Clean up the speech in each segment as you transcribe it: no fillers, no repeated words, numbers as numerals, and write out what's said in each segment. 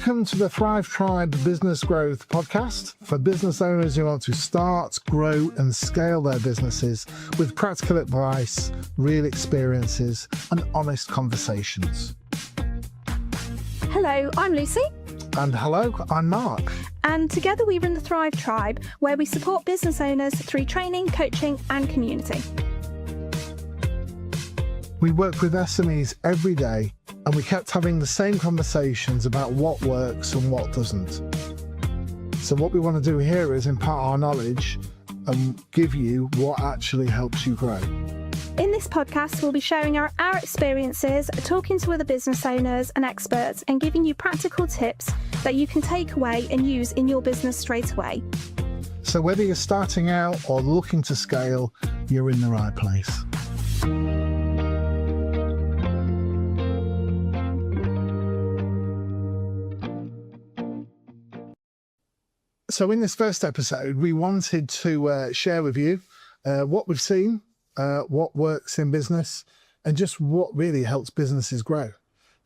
Welcome to the Thrive Tribe Business Growth Podcast for business owners who want to start, grow and scale their businesses with practical advice, real experiences and honest conversations. Hello, I'm Lucy. And hello, I'm Mark. And together we run the Thrive Tribe, where we support business owners through training, coaching and community. We work with SMEs every day and we kept having the same conversations about what works and what doesn't. So what we want to do here is impart our knowledge and give you what actually helps you grow. In this podcast, we'll be sharing our experiences, talking to other business owners and experts and giving you practical tips that you can take away and use in your business straight away. So whether you're starting out or looking to scale, you're in the right place. So in this first episode, we wanted to share with you what we've seen, what works in business, and just what really helps businesses grow.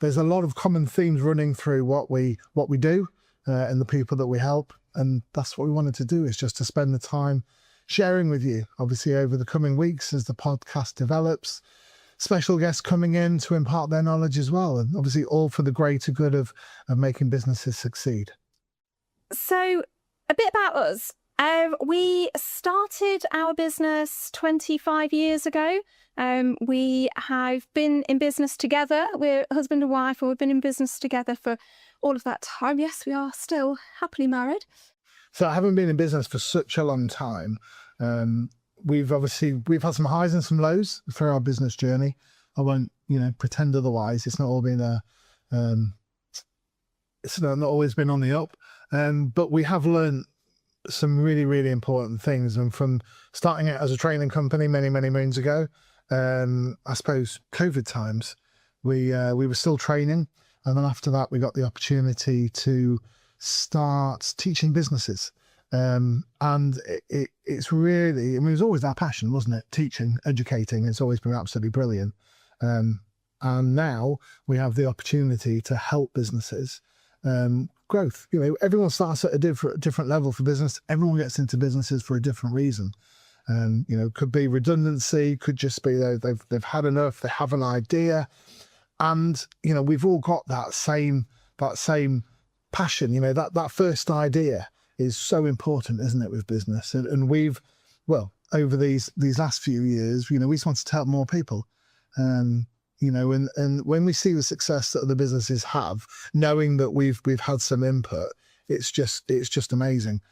There's a lot of common themes running through what we do and the people that we help, and that's what we wanted to do, is just to spend the time sharing with you. Obviously, over the coming weeks as the podcast develops, special guests coming in to impart their knowledge as well, and obviously all for the greater good of making businesses succeed. So a bit about us. We started our business 25 years ago. We have been in business together. We're husband and wife, and we've been in business together for all of that time. Yes, we are still happily married. So I haven't been in business for such a long time. We've had some highs and some lows through our business journey. I won't, pretend otherwise. It's not all been it's not always been on the up. But we have learned some really, really important things. And from starting out as a training company many, many moons ago, I suppose COVID times, we were still training. And then after that, we got the opportunity to start teaching businesses. And it's really, it was always our passion, wasn't it? Teaching, educating, it's always been absolutely brilliant. And now we have the opportunity to help businesses growth. Everyone starts at a different level for business. Everyone gets into businesses for a different reason. Could be redundancy, could just be they've had enough, they have an idea. And, we've all got that same passion. That first idea is so important, isn't it, with business? And we've, over these last few years, we just wanted to help more people. And when we see the success that other businesses have, knowing that we've had some input, it's just amazing.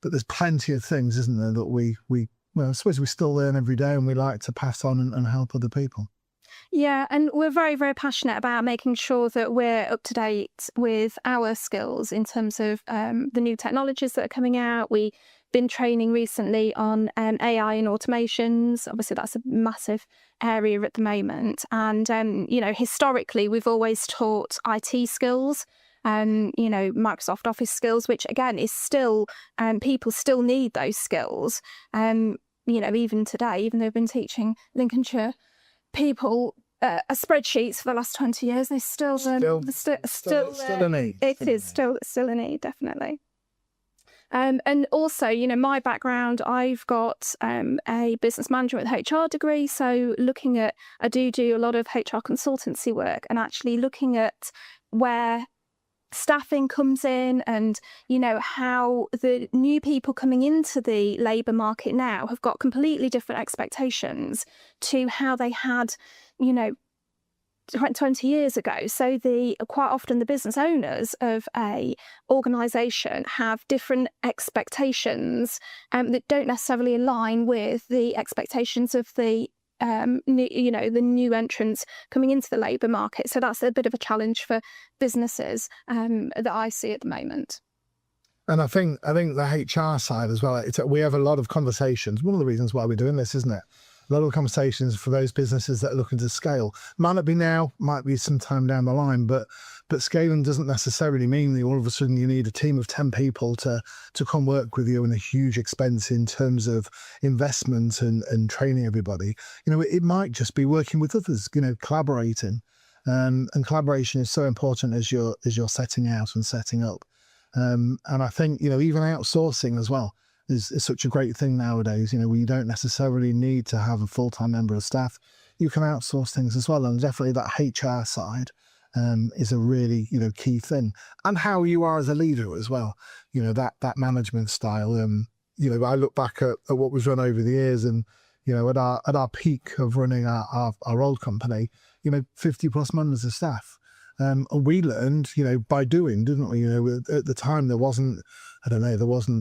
But there's plenty of things, isn't there, that I suppose we still learn every day, and we like to pass on and help other people. Yeah, and we're very, very passionate about making sure that we're up to date with our skills in terms of the new technologies that are coming out. We've been training recently on AI and automations. Obviously, that's a massive area at the moment. And, historically, we've always taught IT skills, Microsoft Office skills, which, again, is still, people still need those skills. Even today, even though I've been teaching Lincolnshire people spreadsheets for the last 20 years, they still a need. It is still a need, definitely. And also, my background, I've got a business management with HR degree. So I do a lot of HR consultancy work, and actually looking at where staffing comes in, and how the new people coming into the labour market now have got completely different expectations to how they had 20 years ago. So quite often the business owners of a organisation have different expectations that don't necessarily align with the expectations of the the new entrants coming into the labour market. So that's a bit of a challenge for businesses that I see at the moment. And I think the HR side as well, we have a lot of conversations. One of the reasons why we're doing this, isn't it? A lot of conversations for those businesses that are looking to scale. Might not be now, might be sometime down the line, but scaling doesn't necessarily mean that all of a sudden you need a team of 10 people to come work with you, and a huge expense in terms of investment and training everybody. It might just be working with others, collaborating. And collaboration is so important as you're setting out and setting up. And I think, even outsourcing as well is such a great thing nowadays, where you don't necessarily need to have a full-time member of staff. You can outsource things as well. And definitely that HR side is a really, key thing. And how you are as a leader as well, that management style. I look back at what was run over the years, and, at our peak of running our old company, 50 plus members of staff. And we learned, by doing, didn't we? At the time there wasn't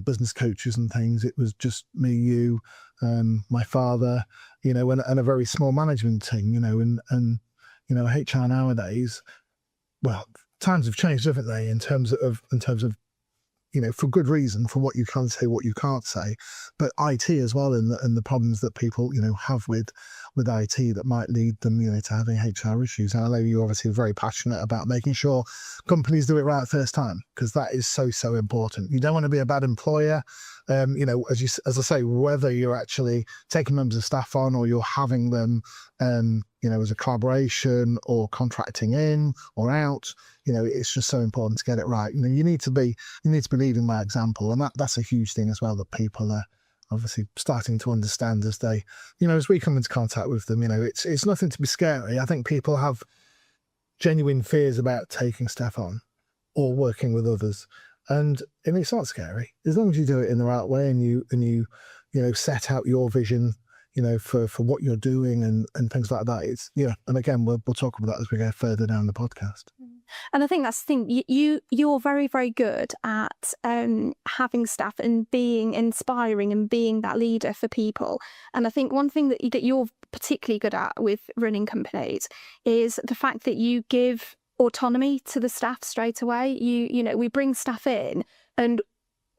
business coaches and things. It was just me, you, my father, and a very small management team, and HR nowadays, well, times have changed, haven't they? In terms of, for good reason, for what you can say, what you can't say, but IT as well, and the problems that people, have with IT that might lead them, to having HR issues. And I know you're obviously very passionate about making sure companies do it right first time, because that is so important. You don't want to be a bad employer. As I say, whether you're actually taking members of staff on or you're having them, as a collaboration or contracting in or out, it's just so important to get it right. You need to be leading by example, and that's a huge thing as well that people are obviously starting to understand as they, as we come into contact with them. It's nothing to be scary. I think people have genuine fears about taking staff on or working with others, and it's not scary as long as you do it in the right way and you set out your vision, for what you're doing and things like that. It's, and again, we'll talk about that as we go further down the podcast. And I think that's the thing. You're very, very good at having staff and being inspiring and being that leader for people. And I think one thing that you're particularly good at with running companies is the fact that you give autonomy to the staff straight away. We bring staff in and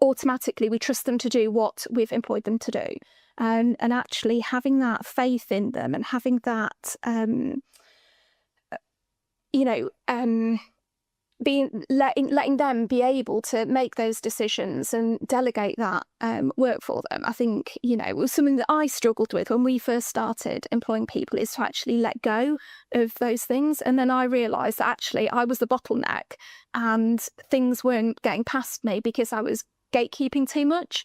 automatically we trust them to do what we've employed them to do. And actually having that faith in them and having that, letting them be able to make those decisions and delegate that work for them. I think, it was something that I struggled with when we first started employing people, is to actually let go of those things. And then I realised that actually I was the bottleneck and things weren't getting past me because I was gatekeeping too much.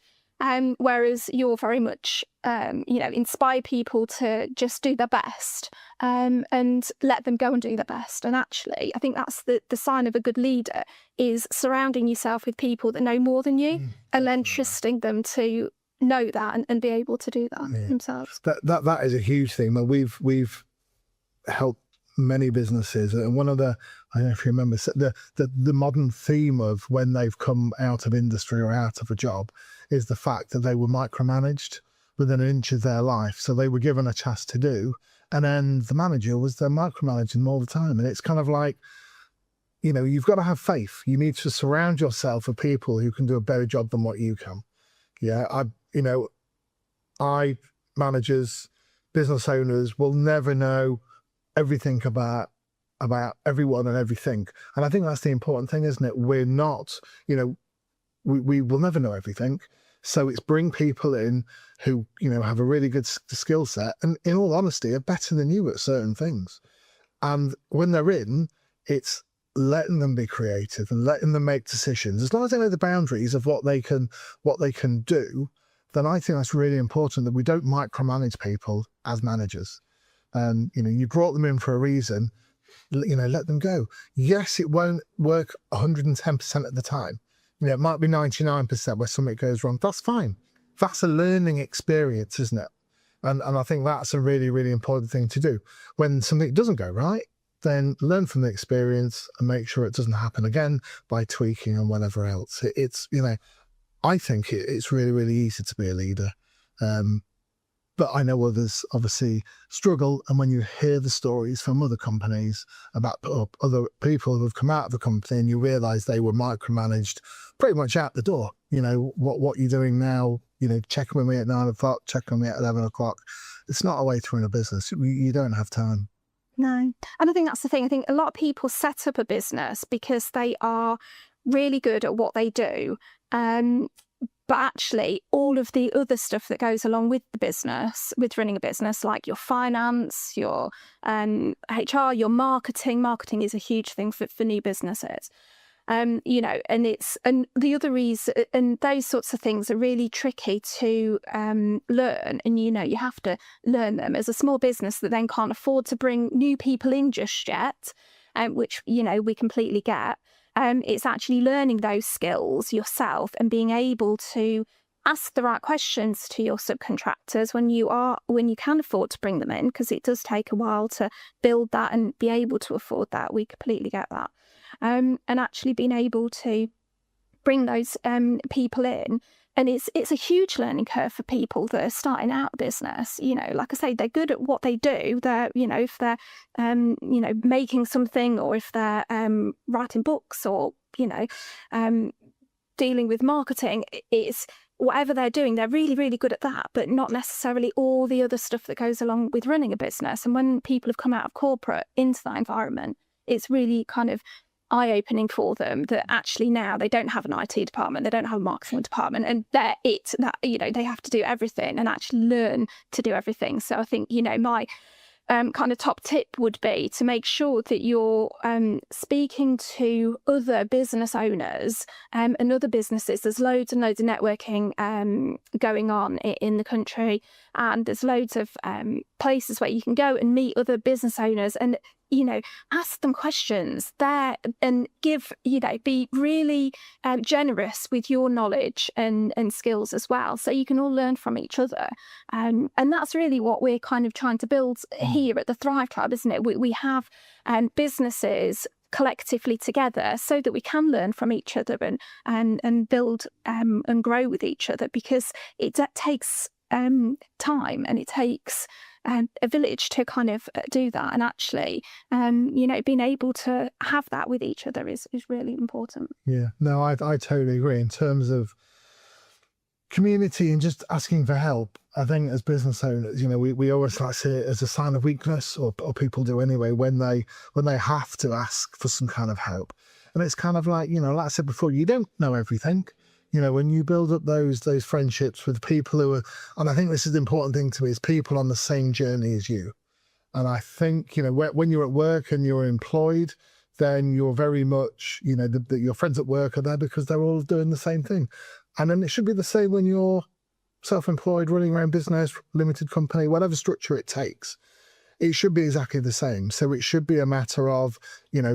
Whereas you're very much, inspire people to just do their best and let them go and do their best. And actually, I think that's the sign of a good leader, is surrounding yourself with people that know more than you and then trusting them to know that and be able to do that themselves. That is a huge thing. We've helped many businesses, and one of the, I don't know if you remember, the modern theme of when they've come out of industry or out of a job is the fact that they were micromanaged within an inch of their life. So they were given a task to do, and then the manager was there micromanaging them all the time. And it's kind of like, you've got to have faith. You need to surround yourself with people who can do a better job than what you can. Managers, business owners will never know everything about everyone and everything. And I think that's the important thing, isn't it? We're not, we will never know everything. So it's bring people in who, have a really good skill set and, in all honesty, are better than you at certain things. And when they're in, it's letting them be creative and letting them make decisions. As long as they know the boundaries of what they can do, then I think that's really important, that we don't micromanage people as managers. And, you brought them in for a reason, let them go. Yes, it won't work 110% of the time. It might be 99% where something goes wrong. That's fine. That's a learning experience, isn't it? And I think that's a really, really important thing to do. When something doesn't go right, then learn from the experience and make sure it doesn't happen again by tweaking and whatever else. I think it's really, really easy to be a leader. But I know others obviously struggle. And when you hear the stories from other companies about other people who have come out of the company and you realise they were micromanaged pretty much out the door, what you're doing now, checking with me at 9 o'clock, checking with me at 11 o'clock. It's not a way to run a business. You don't have time. No. And I think that's the thing. I think a lot of people set up a business because they are really good at what they do. but actually all of the other stuff that goes along with the business, with running a business, like your finance, your HR, your marketing. Marketing is a huge thing for new businesses. And the other reason, and those sorts of things are really tricky to learn. And, you have to learn them as a small business that then can't afford to bring new people in just yet, which, we completely get. It's actually learning those skills yourself and being able to ask the right questions to your subcontractors when you can afford to bring them in, because it does take a while to build that and be able to afford that. We completely get that. And actually being able to bring those people in. And it's a huge learning curve for people that are starting out business. Like I say, they're good at what they do. They're, if they're, making something, or if they're writing books, or, dealing with marketing, it's whatever they're doing, they're really, really good at that, but not necessarily all the other stuff that goes along with running a business. And when people have come out of corporate into that environment, it's really kind of eye-opening for them that actually now they don't have an IT department, they don't have a marketing department, and they have to do everything and actually learn to do everything. So I think, my kind of top tip would be to make sure that you're speaking to other business owners and other businesses. There's loads and loads of networking going on in the country, and there's loads of places where you can go and meet other business owners and ask them questions there, and be really generous with your knowledge and skills as well, so you can all learn from each other. And that's really what we're kind of trying to build here at the Thrive Club, isn't it? We have businesses collectively together so that we can learn from each other and build and grow with each other, because it takes time, and it takes a village to kind of do that. And actually, being able to have that with each other is really important. Yeah, no, I totally agree. In terms of community and just asking for help, I think as business owners, we always like to see it as a sign of weakness, or people do anyway, when they have to ask for some kind of help. And it's kind of like, like I said before, you don't know everything. When you build up those friendships with people who are, and I think this is the important thing to me, is people on the same journey as you. And I think, when you're at work and you're employed, then you're very much, your friends at work are there because they're all doing the same thing. And then it should be the same when you're self-employed, running your own business, limited company, whatever structure it takes. It should be exactly the same. So it should be a matter of,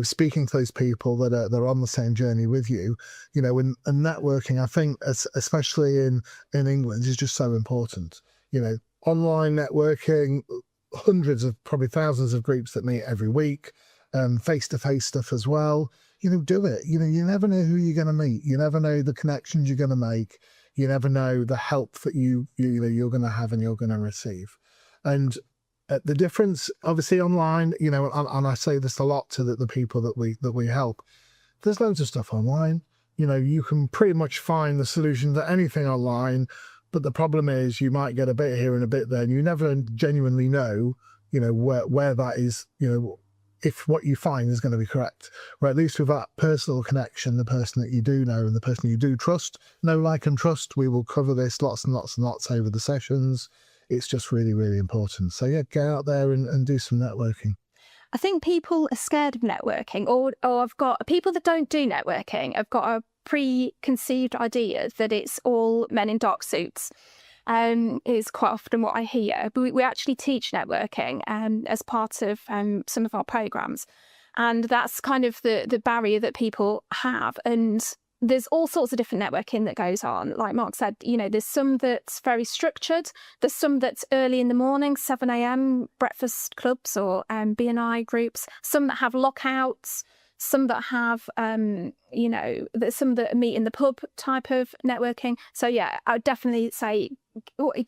speaking to those people that are on the same journey with you, and networking, I think, especially in England, is just so important. Online networking, hundreds of, probably thousands of groups that meet every week, face-to-face stuff as well. Do it. You never know who you're going to meet. You never know the connections you're going to make. You never know the help that you're going to have and you're going to receive. And the difference, obviously, online, and I say this a lot to the people that we help, there's loads of stuff online. You can pretty much find the solution to anything online, but the problem is you might get a bit here and a bit there, and you never genuinely know, where that is, if what you find is going to be correct. Or at least with that personal connection, the person that you do know and the person you do trust, know, like, and trust. We will cover this lots and lots and lots over the sessions. It's just really, really important. So yeah, get out there and do some networking. I think people are scared of networking, or I've got people that don't do networking. I've got a preconceived idea that it's all men in dark suits. Is quite often what I hear. But we actually teach networking as part of some of our programs, and that's kind of the barrier that people have. And there's all sorts of different networking that goes on. Like Mark said, there's some that's very structured. There's some that's early in the morning, 7 a.m. breakfast clubs or B&I groups. Some that have lockouts. Some that have, there's some that meet in the pub type of networking. So yeah, I would definitely say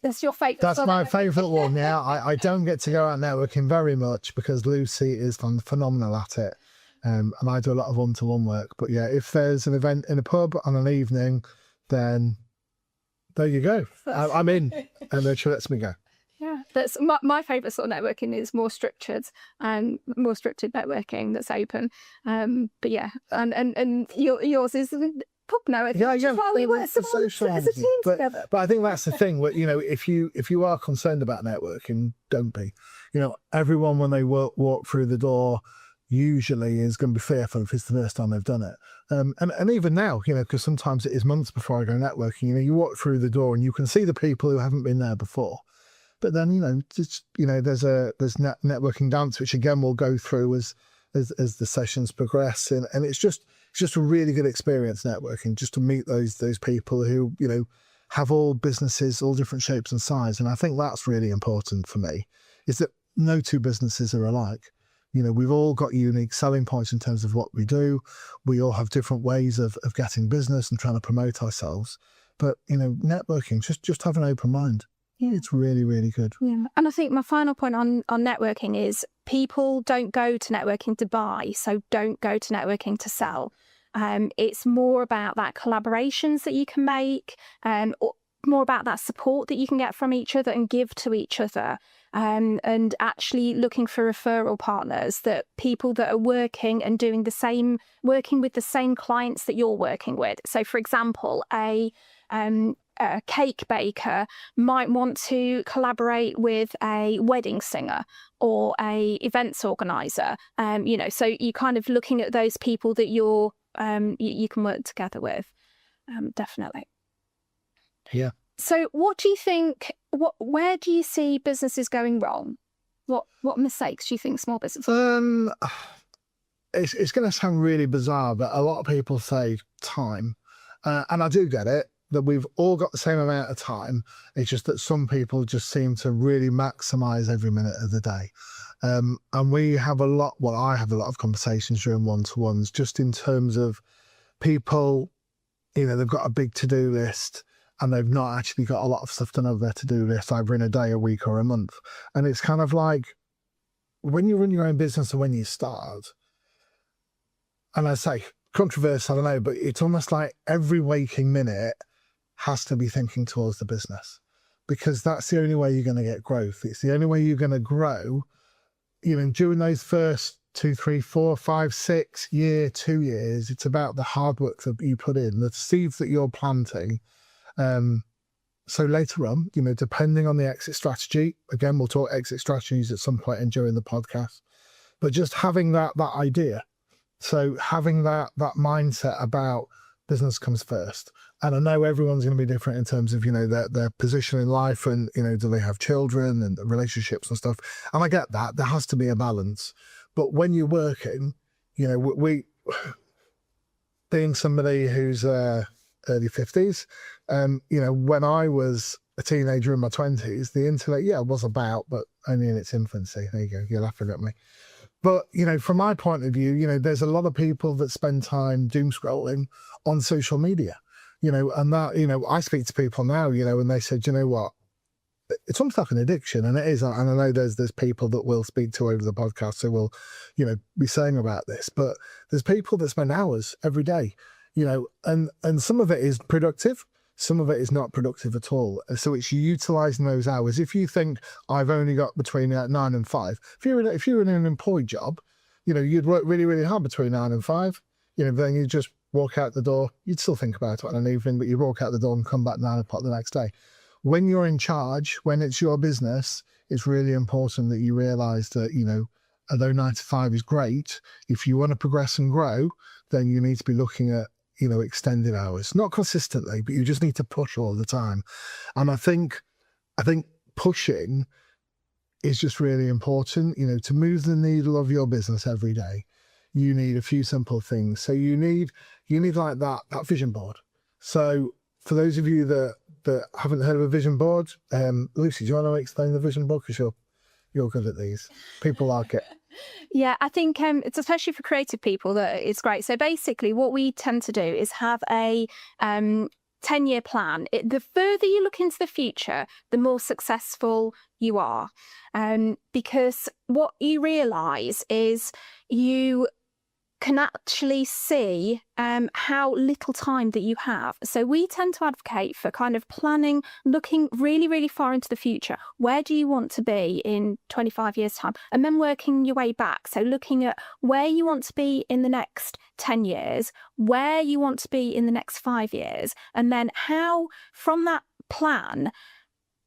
that's your favourite. That's my favourite one. Yeah, I don't get to go out networking very much because Lucy is phenomenal at it. And I do a lot of one-to-one work. But yeah, if there's an event in a pub on an evening, then there you go. I'm in, and then she lets me go. Yeah, that's my favourite sort of networking is more structured networking that's open. But yeah, and yours is pub now. Yeah. While we work It's the as a team together. But I think that's the thing. If you are concerned about networking, don't be. Everyone when they walk through the door usually is going to be fearful if it's the first time they've done it. And even now, because sometimes it is months before I go networking. You walk through the door and you can see the people who haven't been there before. But then there's networking dance, which again we'll go through as the sessions progress, and it's just a really good experience networking, just to meet those people who have all businesses, all different shapes and size. And I think that's really important for me, is that no two businesses are alike. We've all got unique selling points in terms of what we do. We all have different ways of getting business and trying to promote ourselves. But networking, just have an open mind. Yeah, it's really, really good. Yeah. And I think my final point on networking is people don't go to networking to buy, so don't go to networking to sell. It's more about that collaborations that you can make, or more about that support that you can get from each other and give to each other, and actually looking for referral partners, that people that are working with the same clients that you're working with. So, for example, a cake baker might want to collaborate with a wedding singer or a events organizer. So you're kind of looking at those people that you can work together with. Definitely. Yeah. So what do you think, where do you see businesses going wrong? What mistakes do you think small businesses? It's going to sound really bizarre, but a lot of people say time. And I do get it, that we've all got the same amount of time. It's just that some people just seem to really maximize every minute of the day. And I have a lot of conversations during one-to-ones, just in terms of people, they've got a big to-do list and they've not actually got a lot of stuff done over their to-do list, either in a day, a week or a month. And it's kind of like, when you run your own business or when you start, and I say controversial, I don't know, but it's almost like every waking minute has to be thinking towards the business, because that's the only way you're going to get growth. It's the only way you're going to grow. During those first 2, 3, 4, 5, 6 year, 2 years, it's about the hard work that you put in, the seeds that you're planting. So later on, depending on the exit strategy, again, we'll talk exit strategies at some point during the podcast, but just having that idea. So having that mindset about business comes first. And I know everyone's going to be different in terms of, their position in life and, do they have children and relationships and stuff. And I get that. There has to be a balance. But when you're working, we being somebody who's early 50s, when I was a teenager in my 20s, the internet, was about, but only in its infancy. There you go. You're laughing at me. But, from my point of view, there's a lot of people that spend time doom scrolling on social media, and that, I speak to people now, and they said, what, it's almost like an addiction, and it is. And I know there's people that we'll speak to over the podcast who will, be saying about this, but there's people that spend hours every day, and some of it is productive. Some of it is not productive at all. So it's utilising those hours. If you think I've only got between 9 and 5, if you're in an employed job, you'd work really, really hard between 9 and 5. Then you just walk out the door. You'd still think about it on an evening, but you walk out the door and come back 9 o'clock the next day. When you're in charge, when it's your business, it's really important that you realise that, although 9 to 5 is great, if you want to progress and grow, then you need to be looking at extended hours, not consistently, but you just need to push all the time. And I think pushing is just really important. To move the needle of your business every day, you need a few simple things. So you need like that vision board. So for those of you that haven't heard of a vision board, Lucy, do you want to explain the vision board? Because you're good at these. People like it. Yeah, I think it's especially for creative people that it's great. So basically what we tend to do is have a 10-year plan. The further you look into the future, the more successful you are. Because what you realise is you can actually see how little time that you have. So we tend to advocate for kind of planning, looking really, really far into the future. Where do you want to be in 25 years' time? And then working your way back. So looking at where you want to be in the next 10 years, where you want to be in the next 5 years, and then how from that plan,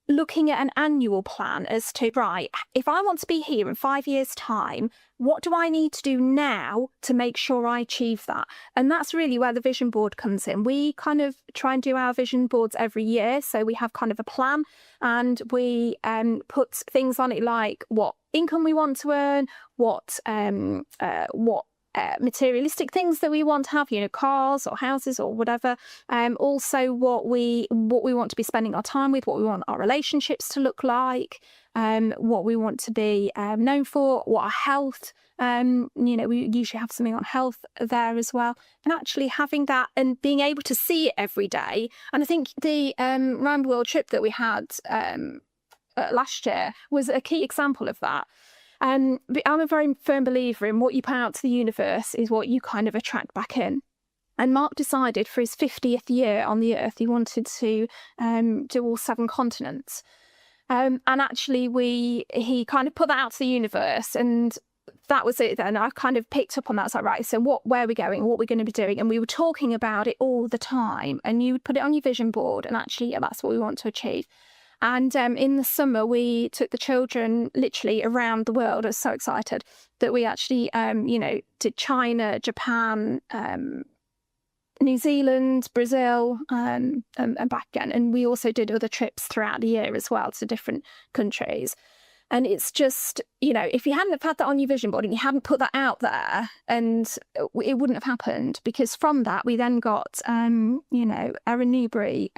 looking at an annual plan as to, right, if I want to be here in 5 years' time, what do I need to do now to make sure I achieve that? And that's really where the vision board comes in. We kind of try and do our vision boards every year. So we have kind of a plan, and we put things on it like what income we want to earn, what materialistic things that we want to have, cars or houses or whatever. Also what we want to be spending our time with, what we want our relationships to look like, what we want to be known for, what our health, we usually have something on health there as well. And actually having that and being able to see it every day. And I think the round the world trip that we had last year was a key example of that. But I'm a very firm believer in what you put out to the universe is what you kind of attract back in. And Mark decided for his 50th year on the earth, he wanted to do all 7 continents. And actually he kind of put that out to the universe, and that was it then. I kind of picked up on that. It's like, right, so where are we going, what we're going to be doing? And we were talking about it all the time, and you would put it on your vision board, and actually, yeah, that's what we want to achieve. And in the summer, we took the children literally around the world. I was so excited that we actually, did China, Japan, New Zealand, Brazil, and back again. And we also did other trips throughout the year as well to different countries. And it's just, if you hadn't have had that on your vision board and you hadn't put that out there, and it wouldn't have happened, because from that we then got, Erin Newbury.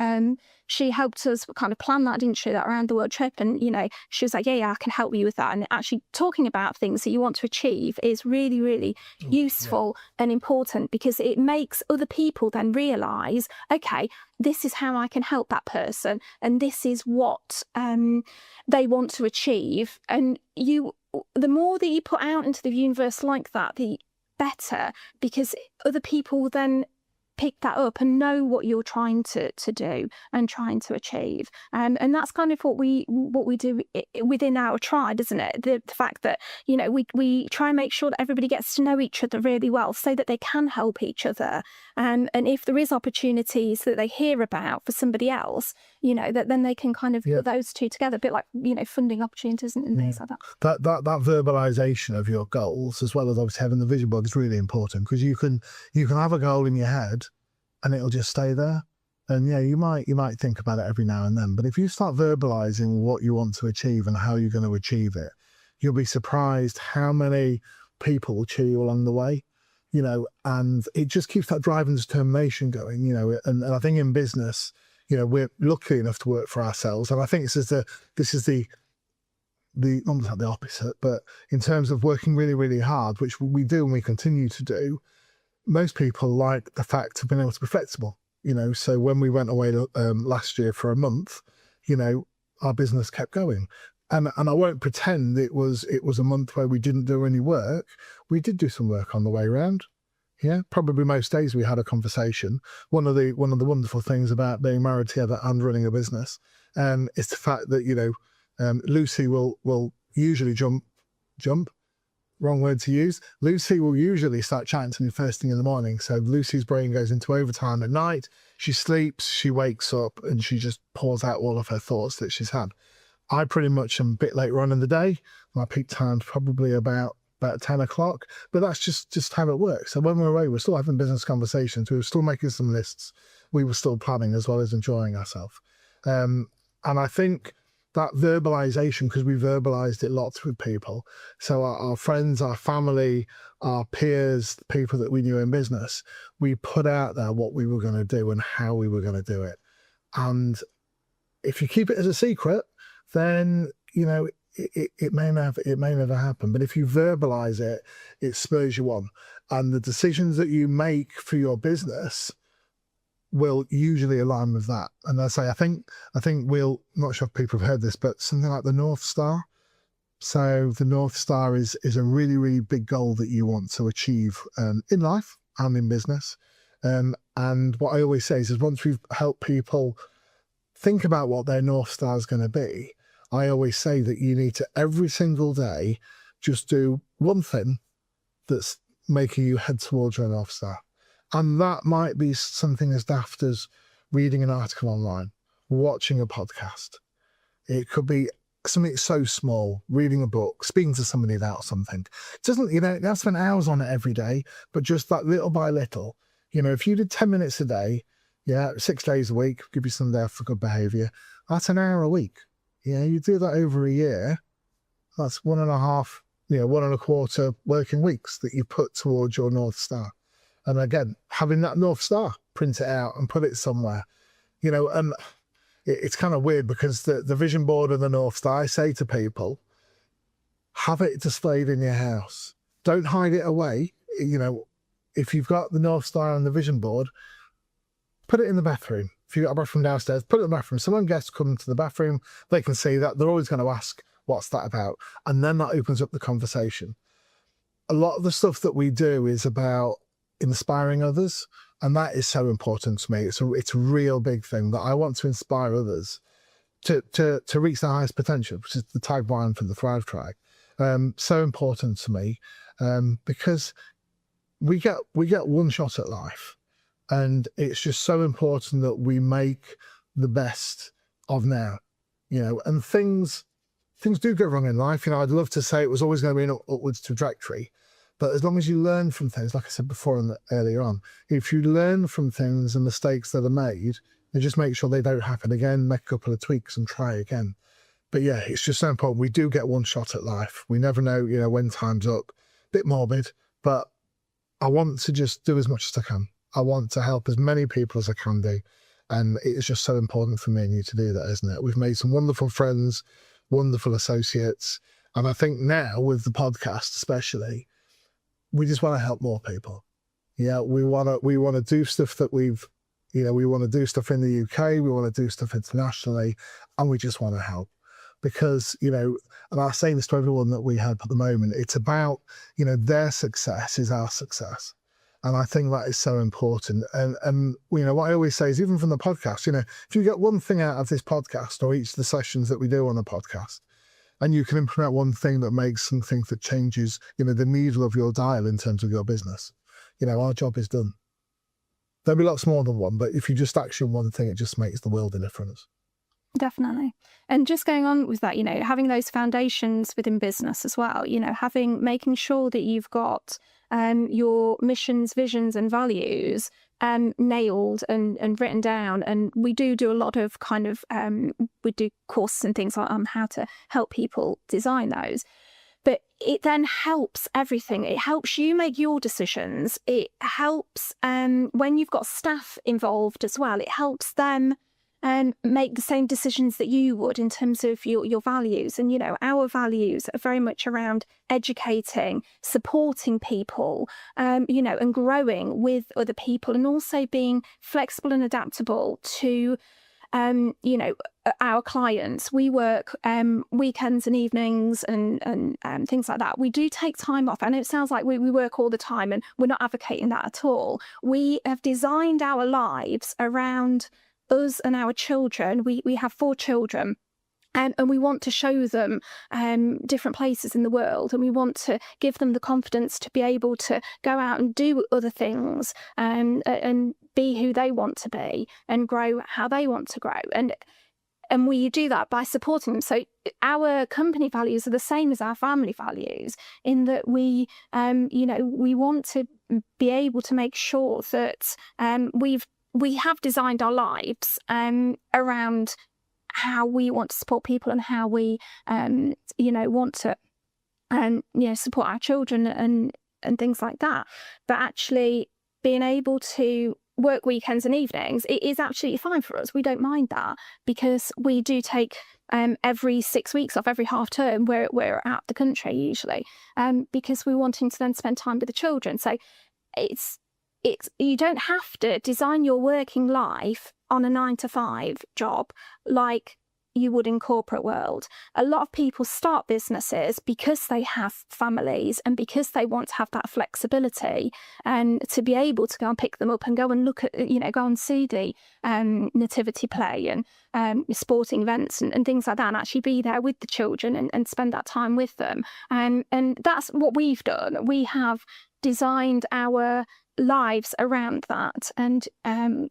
She helped us kind of plan that, didn't she, that around the world trip. And, she was like, yeah, I can help you with that. And actually talking about things that you want to achieve is really, really useful and important, because it makes other people then realise, okay, this is how I can help that person, and this is what they want to achieve. And the more that you put out into the universe like that, the better, because other people then pick that up and know what you're trying to do and trying to achieve. And that's kind of what we do within our tribe, isn't it? The fact that, we try and make sure that everybody gets to know each other really well so that they can help each other. And if there is opportunities that they hear about for somebody else, that then they can kind of put those two together, a bit like, funding opportunities and things like that. That verbalization of your goals, as well as obviously having the vision board, is really important, because you can have a goal in your head and it'll just stay there. And you might think about it every now and then, but if you start verbalizing what you want to achieve and how you're going to achieve it, you'll be surprised how many people will cheer you along the way. And it just keeps that drive and determination going. And I think in business, we're lucky enough to work for ourselves, and I think this is the almost like the opposite, but in terms of working really, really hard, which we do and we continue to do, most people like the fact of being able to be flexible. So when we went away last year for a month, our business kept going. And I won't pretend it was a month where we didn't do any work. We did do some work on the way around. Yeah, probably most days we had a conversation. One of the wonderful things about being married together and running a business is the fact that Lucy will usually jump. Wrong word to use. Lucy will usually start chatting to me first thing in the morning. So Lucy's brain goes into overtime at night. She sleeps, she wakes up, and she just pours out all of her thoughts that she's had. I pretty much am a bit later on in the day. My peak time's probably about 10 o'clock, but that's just how it works. So when we're away, we're still having business conversations. We were still making some lists. We were still planning as well as enjoying ourselves. And I think that verbalization, because we verbalized it lots with people. So our friends, our family, our peers, the people that we knew in business, we put out there what we were going to do and how we were going to do it. And if you keep it as a secret, then, it may never happen. But if you verbalize it, it spurs you on. And the decisions that you make for your business will usually align with that. And I think not sure if people have heard this, but something like the North Star, So the North Star is a really, really big goal that you want to achieve in life and in business. And what I always say is once we've helped people think about what their North Star is going to be, I always say that you need to every single day just do one thing that's making you head towards your North Star. And that might be something as daft as reading an article online, watching a podcast. It could be something so small, reading a book, speaking to somebody about something. It doesn't, you don't spend hours on it every day, but just that little by little. If you did 10 minutes a day, 6 days a week, give you some day for good behaviour, that's an hour a week. You do that over a year, that's 1.5, 1.25 working weeks that you put towards your North Star. And again, having that North Star, print it out and put it somewhere, and it's kind of weird because the vision board and the North Star, I say to people, have it displayed in your house. Don't hide it away. If you've got the North Star and the vision board, put it in the bathroom. If you've got a bathroom downstairs, put it in the bathroom. Someone guests come to the bathroom, they can see that. They're always going to ask, what's that about? And then that opens up the conversation. A lot of the stuff that we do is about inspiring others. And that is so important to me. It's a real big thing that I want to inspire others to reach their highest potential, which is the tagline for the Thrive Track. So important to me because we get one shot at life. And it's just so important that we make the best of now, and things do go wrong in life. I'd love to say it was always going to be an upwards trajectory, but as long as you learn from things, like I said before and earlier on, if you learn from things and mistakes that are made, and just make sure they don't happen again, make a couple of tweaks and try again. But yeah, it's just so important. We do get one shot at life. We never know, when time's up. Bit morbid, but I want to just do as much as I can. I want to help as many people as I can do. And it's just so important for me and you to do that, isn't it? We've made some wonderful friends, wonderful associates. And I think now with the podcast, especially, we just want to help more people. Yeah, we want to do stuff that we want to do stuff in the UK. We want to do stuff internationally, and we just want to help because, and I'm saying this to everyone that we help at the moment, it's about, their success is our success. And I think that is so important. And what I always say is, even from the podcast, if you get one thing out of this podcast or each of the sessions that we do on the podcast, and you can implement one thing that makes something that changes, the needle of your dial in terms of your business, our job is done. There'll be lots more than one, but if you just action one thing, it just makes the world a difference. Definitely. And just going on with that, having those foundations within business as well, making sure that you've got your missions, visions and values nailed and written down. And we do a lot of we do courses and things on how to help people design those. But it then helps everything. It helps you make your decisions. It helps when you've got staff involved as well. It helps them make the same decisions that you would in terms of your values. And, our values are very much around educating, supporting people, and growing with other people, and also being flexible and adaptable to, our clients. We work weekends and evenings and things like that. We do take time off. I know it sounds like we work all the time, and we're not advocating that at all. We have designed our lives around us and our children. We have 4 children. And we want to show them different places in the world, and we want to give them the confidence to be able to go out and do other things and be who they want to be and grow how they want to grow. And we do that by supporting them. So our company values are the same as our family values, in that we want to be able to make sure that we have designed our lives around how we want to support people and how we, want to, support our children and things like that. But actually being able to work weekends and evenings, it is absolutely fine for us. We don't mind that, because we do take every 6 weeks off, every half term we're out the country usually, because we're wanting to then spend time with the children. So it's you don't have to design your working life on a 9-to-5 job like you would in corporate world. A lot of people start businesses because they have families and because they want to have that flexibility and to be able to go and pick them up and go and look at, go and see the nativity play and sporting events and things like that, and actually be there with the children and spend that time with them. And that's what we've done. We have designed our lives around that. And,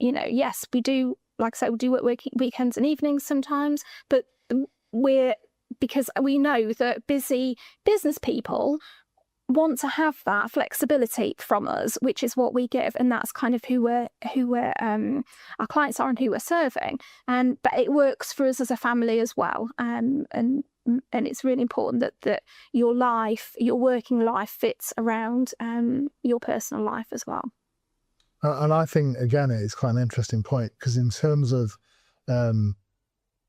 yes, we do, like I said, we do work weekends and evenings sometimes, but because we know that busy business people want to have that flexibility from us, which is what we give, and that's kind of who our clients are and who we're serving. But it works for us as a family as well. And it's really important that your working life fits around your personal life as well. And I think, again, it's quite an interesting point, because in terms of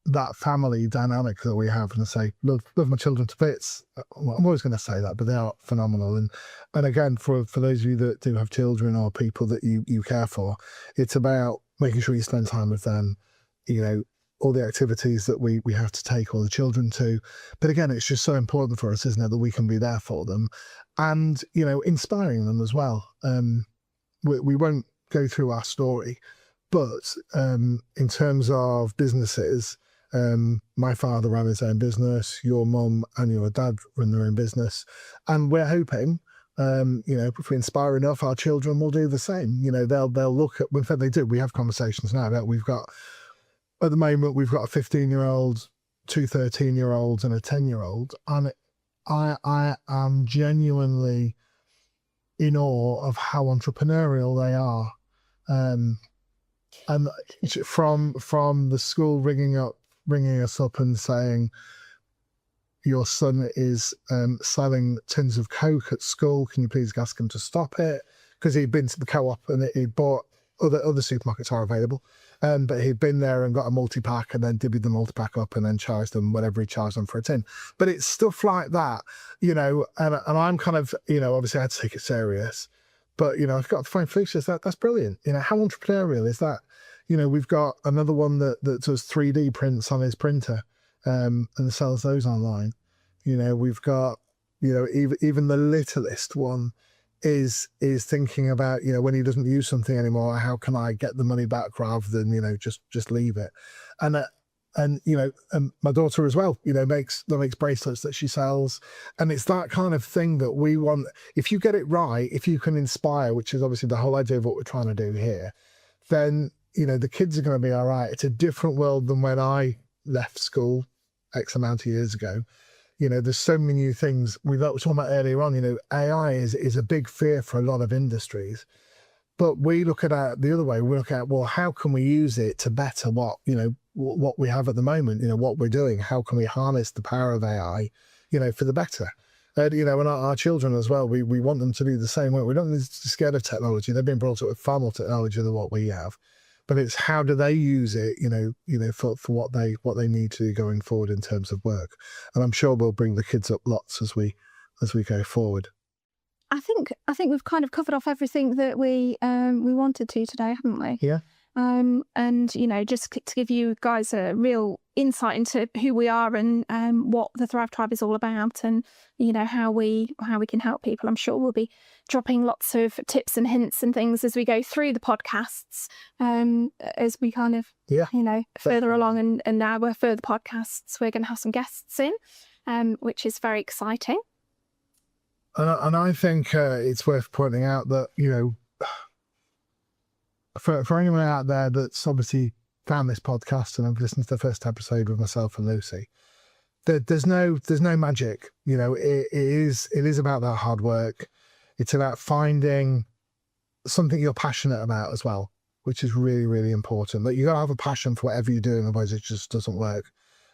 that family dynamic that we have, and I say, love my children to bits. Well, I'm always going to say that, but they are phenomenal. And again, for those of you that do have children or people that you care for, it's about making sure you spend time with them, all the activities that we have to take all the children to. But again, it's just so important for us, isn't it, that we can be there for them and, inspiring them as well. We won't go through our story, but in terms of businesses, my father ran his own business, your mum and your dad run their own business, and we're hoping, if we inspire enough, our children will do the same. They'll look at, in fact they do, we have conversations now that at the moment we've got a 15-year-old, 2 13-year-olds and a 10-year-old, and I am genuinely in awe of how entrepreneurial they are. And from the school ringing us up and saying, your son is selling tins of Coke at school, can you please ask him to stop it? Because he'd been to the co-op and he'd bought, other supermarkets are available, but he'd been there and got a multi-pack and then divvied the multi-pack up and then charged them whatever he charged them for a tin. But it's stuff like that, and I'm kind of, obviously I had to take it serious, but, I've got to find features that's brilliant. How entrepreneurial is that? We've got another one that does 3D prints on his printer and sells those online. We've got, even the littlest one is thinking about, when he doesn't use something anymore, how can I get the money back rather than, just leave it. And my daughter as well, makes bracelets that she sells. And it's that kind of thing that we want. If you get it right, if you can inspire, which is obviously the whole idea of what we're trying to do here, then, the kids are going to be all right. It's a different world than when I left school X amount of years ago. There's so many new things. We were talking about earlier on, AI is a big fear for a lot of industries. But we look at it the other way. We look at, well, how can we use it to better what we have at the moment, what we're doing? How can we harness the power of AI, for the better? And our children as well, we want them to do the same way. We don't need to be scared of technology. They've been brought up with far more technology than what we have. But it's how do they use it, for what they need to going forward in terms of work. And I'm sure we'll bring the kids up lots as we go forward. I think we've kind of covered off everything that we wanted to today, haven't we? Yeah. And just to give you guys a real insight into who we are and what the Thrive Tribe is all about, and how we can help people. I'm sure we'll be dropping lots of tips and hints and things as we go through the podcasts, as we kind of further along, and now we're further podcasts. We're going to have some guests in, which is very exciting. And I think it's worth pointing out that for anyone out there that's obviously found this podcast and have listened to the first episode with myself and Lucy, there's no magic. It is about that hard work. It's about finding something you're passionate about as well, which is really, really important. That you got to have a passion for whatever you're doing, otherwise it just doesn't work.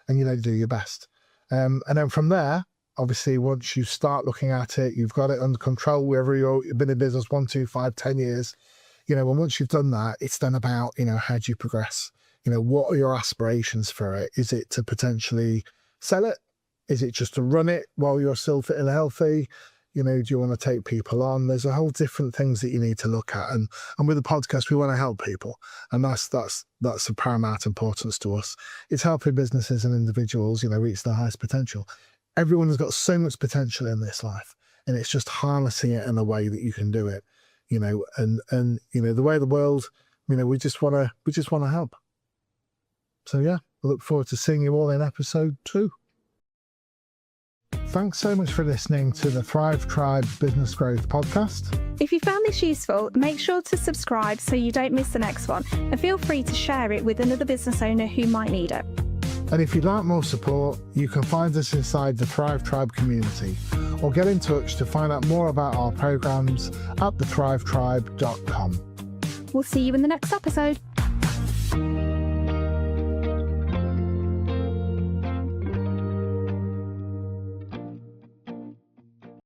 And do your best. And then from there, obviously, once you start looking at it, you've got it under control. Wherever you've been in business 1, 2, 5, 10 years. And once you've done that, it's then about, how do you progress? What are your aspirations for it? Is it to potentially sell it? Is it just to run it while you're still fit and healthy? You know, do you want to take people on? There's a whole different things that you need to look at. And with the podcast, we want to help people. And that's of paramount importance to us. It's helping businesses and individuals, you know, reach their highest potential. Everyone has got so much potential in this life, and it's just harnessing it in a way that you can do it, you know, and you know, the way the world, you know, we just want to help. So yeah, I look forward to seeing you all in episode 2. Thanks so much for listening to the Thrive Tribe Business Growth Podcast. If you found this useful, make sure to subscribe so you don't miss the next one, and feel free to share it with another business owner who might need it. And if you'd like more support, you can find us inside the Thrive Tribe community, or get in touch to find out more about our programs at thethrivetribe.com. We'll see you in the next episode.